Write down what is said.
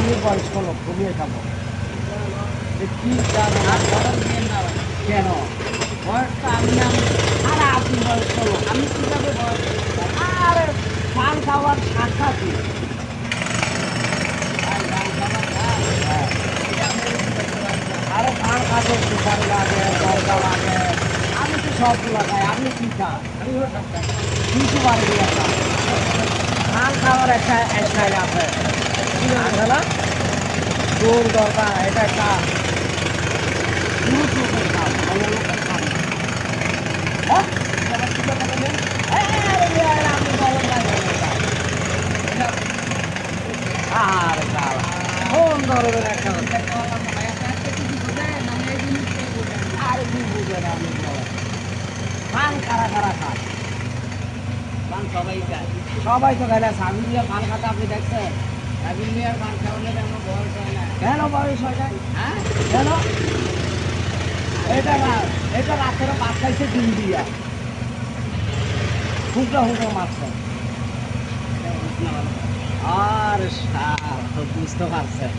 সাবির বয়স হলো ঘুমিয়ে খাবো কি জানো কেন বয়সটা আমি আরে আপনি বয়স হলো আমি কিভাবে বয়স আরে পান খাওয়ার শাখা কি আরে পান খাতে সুপারি লাগে দরজা লাগে আমি তো সবগুলো খাই আপনি কি খান কি সুপারি দিয়ে খান পান খাওয়ার একটা স্টাইল আছে আছে না দূর দরকার এটা একটা পুরুষ লোকের কাজ মহিলা লোকের কাজ না হ্যাঁ আপনি বলেন না আরে কালা কোন ধরনের একটা আরে কি বুঝেন আপনি পান কারা কারা খান পান সবাই খায়। সবাই তো খায় না সাবির মিয়া পান খাতে আপনি দেখছেন সাবির মিয়ার পান খাওয়ালে আমার বয়স হয় না। কেন বয়স হয়ে যায় হ্যাঁ? কেন এটা না এটা রাত্রে ভাত খাইছে ডিম দিয়া হুকরা হুকরা মারছে আর বুঝতে পারছেন